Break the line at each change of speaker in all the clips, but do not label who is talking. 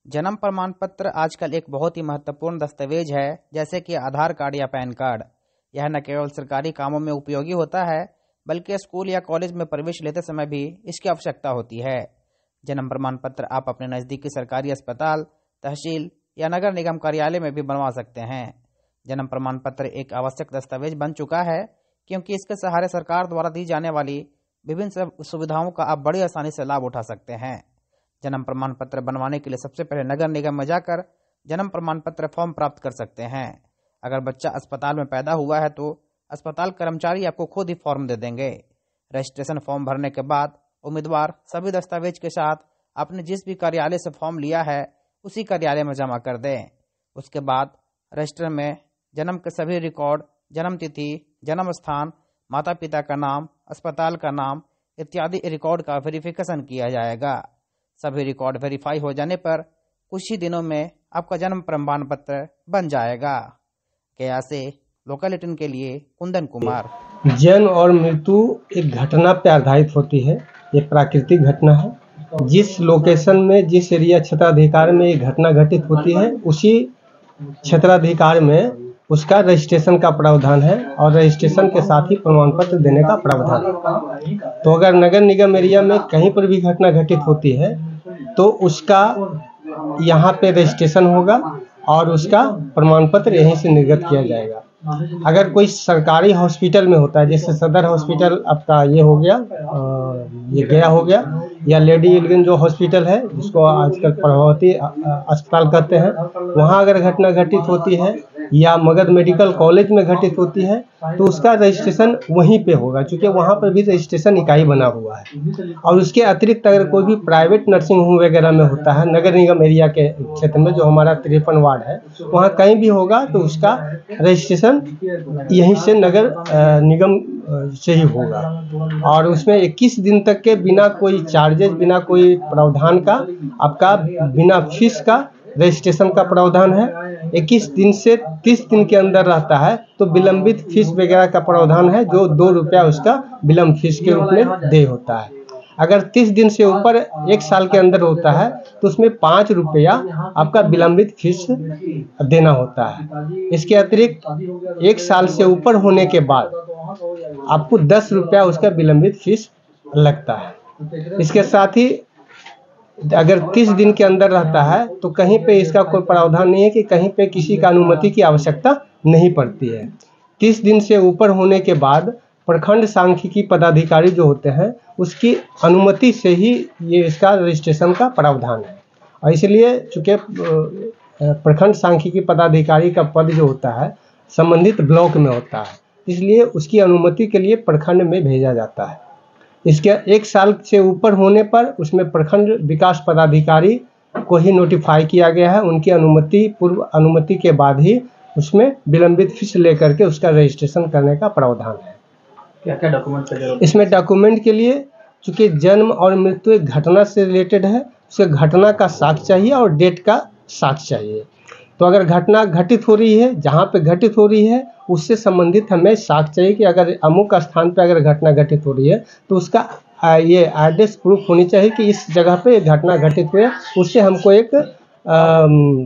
जन्म प्रमाण पत्र आजकल एक बहुत ही महत्वपूर्ण दस्तावेज है, जैसे कि आधार कार्ड या पैन कार्ड। यह न केवल सरकारी कामों में उपयोगी होता है, बल्कि स्कूल या कॉलेज में प्रवेश लेते समय भी इसकी आवश्यकता होती है। जन्म प्रमाण पत्र आप अपने नज़दीकी सरकारी अस्पताल, तहसील या नगर निगम कार्यालय में भी बनवा सकते हैं। जन्म प्रमाण पत्र एक आवश्यक दस्तावेज बन चुका है, क्योंकि इसके सहारे सरकार द्वारा दी जाने वाली विभिन्न सुविधाओं का आप बड़ी आसानी से लाभ उठा सकते हैं। जन्म प्रमाण पत्र बनवाने के लिए सबसे पहले नगर निगम में जाकर जन्म प्रमाण पत्र फॉर्म प्राप्त कर सकते हैं। अगर बच्चा अस्पताल में पैदा हुआ है तो अस्पताल कर्मचारी आपको खुद ही फॉर्म दे देंगे। रजिस्ट्रेशन फॉर्म भरने के बाद उम्मीदवार सभी दस्तावेज के साथ आपने जिस भी कार्यालय से फॉर्म लिया है उसी कार्यालय में जमा कर दें। उसके बाद रजिस्टर में जन्म के सभी रिकॉर्ड, जन्म तिथि, जन्म स्थान, माता पिता का नाम, अस्पताल का नाम इत्यादि रिकॉर्ड का वेरिफिकेशन किया जाएगा। सभी रिकॉर्ड वेरीफाई हो जाने पर कुछ ही दिनों में आपका जन्म प्रमाण पत्र बन जाएगा। गया से लोकल 18 के लिए कुंदन कुमार।
जन्म और मृत्यु एक घटना पर आधारित होती है। ये प्राकृतिक घटना है। जिस लोकेशन में, जिस एरिया क्षेत्राधिकार में ये घटना घटित होती है, उसी क्षेत्राधिकार में उसका रजिस्ट्रेशन का प्रावधान है और रजिस्ट्रेशन के साथ ही प्रमाण पत्र देने का प्रावधान है। तो अगर नगर निगम एरिया में कहीं पर भी घटना घटित होती है तो उसका यहाँ पे रजिस्ट्रेशन होगा और उसका प्रमाण पत्र यहीं से निर्गत किया जाएगा। अगर कोई सरकारी हॉस्पिटल में होता है, जैसे सदर हॉस्पिटल आपका ये हो गया, ये गया हो गया, या लेडी इलगिन जो हॉस्पिटल है जिसको आजकल प्रभावती अस्पताल कहते हैं, वहाँ अगर घटना घटित होती है या मगध मेडिकल कॉलेज में घटित होती है तो उसका रजिस्ट्रेशन वहीं पे होगा, क्योंकि वहाँ पर भी रजिस्ट्रेशन इकाई बना हुआ है। और उसके अतिरिक्त अगर कोई भी प्राइवेट नर्सिंग होम वगैरह में होता है नगर निगम एरिया के क्षेत्र में, जो हमारा 53 वार्ड है, वहाँ कहीं भी होगा तो उसका रजिस्ट्रेशन यहीं से नगर निगम से ही होगा। और उसमें 21 दिन तक के बिना कोई चार्जेज, बिना कोई प्रावधान का, आपका बिना फीस का रजिस्ट्रेशन का प्रावधान है। 21 दिन से 30 दिन के अंदर रहता है तो विलंबित फीस वगैरह का प्रावधान है, जो 2 रुपया उसका विलंब फीस के रूप में दे होता है। अगर 30 दिन से ऊपर 1 साल के अंदर होता है तो उसमें 5 रुपया आपका विलंबित फीस देना होता है। इसके अतिरिक्त 1 साल से ऊपर होने के बाद आपको 10 रुपया उसका विलंबित फीस लगता है। इसके साथ ही अगर 30 दिन के अंदर रहता है तो कहीं पे इसका कोई प्रावधान नहीं है कि कहीं पे किसी का अनुमति की आवश्यकता नहीं पड़ती है। 30 दिन से ऊपर होने के बाद प्रखंड सांख्यिकी पदाधिकारी जो होते हैं उसकी अनुमति से ही ये इसका रजिस्ट्रेशन का प्रावधान है। और इसलिए चूँकि प्रखंड सांख्यिकी पदाधिकारी का पद जो होता है संबंधित ब्लॉक में होता है, इसलिए उसकी अनुमति के लिए प्रखंड में भेजा जाता है। इसके 1 साल से ऊपर होने पर उसमें प्रखंड विकास पदाधिकारी को ही नोटिफाई किया गया है। उनकी अनुमति, पूर्व अनुमति के बाद ही उसमें विलंबित फीस लेकर के उसका रजिस्ट्रेशन करने का प्रावधान है।
क्या डॉक्यूमेंट का जरूरत?
इसमें डॉक्यूमेंट के लिए, चूँकि जन्म और मृत्यु एक घटना से रिलेटेड है, उसे घटना का साक्ष्य चाहिए और डेट का साक्ष्य चाहिए। तो अगर घटना घटित हो रही है, जहाँ पे घटित हो रही है उससे संबंधित हमें साक्ष्य चाहिए कि अगर अमुक स्थान पे अगर घटना घटित हो रही है तो उसका ये एड्रेस प्रूफ होनी चाहिए कि इस जगह पे घटना घटित हुई है। उससे हमको एक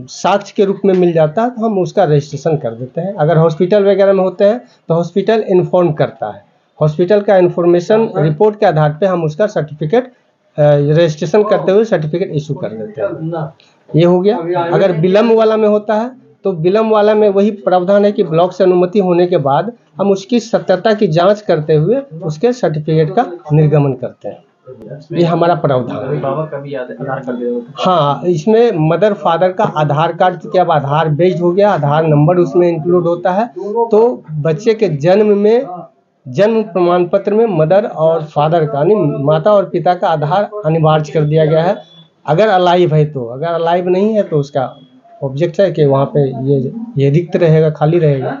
साक्ष्य के रूप में मिल जाता है, तो हम उसका रजिस्ट्रेशन कर देते हैं। अगर हॉस्पिटल वगैरह में होते हैं तो हॉस्पिटल इन्फॉर्म करता है, हॉस्पिटल का इन्फॉर्मेशन रिपोर्ट के आधार पर हम उसका सर्टिफिकेट रजिस्ट्रेशन करते हुए सर्टिफिकेट इशू कर देते हैं। ये हो गया। अगर विलम्ब वाला में होता है तो विलम्ब वाला में वही प्रावधान है कि ब्लॉक से अनुमति होने के बाद हम उसकी सत्यता की जांच करते हुए उसके सर्टिफिकेट का निर्गमन करते हैं। ये हमारा प्रावधान है।
बाबा का भी आधार कार्ड?
हाँ, इसमें मदर फादर का आधार कार्ड, क्योंकि अब आधार बेस्ड हो गया, आधार नंबर उसमें इंक्लूड होता है। तो बच्चे के जन्म में, जन्म प्रमाण पत्र में मदर और फादर का, यानी माता और पिता का आधार अनिवार्य कर दिया गया है। अगर अलाइव है तो, अगर अलाइव नहीं है तो उसका ऑब्जेक्ट है कि वहाँ पे ये रिक्त रहेगा, खाली रहेगा।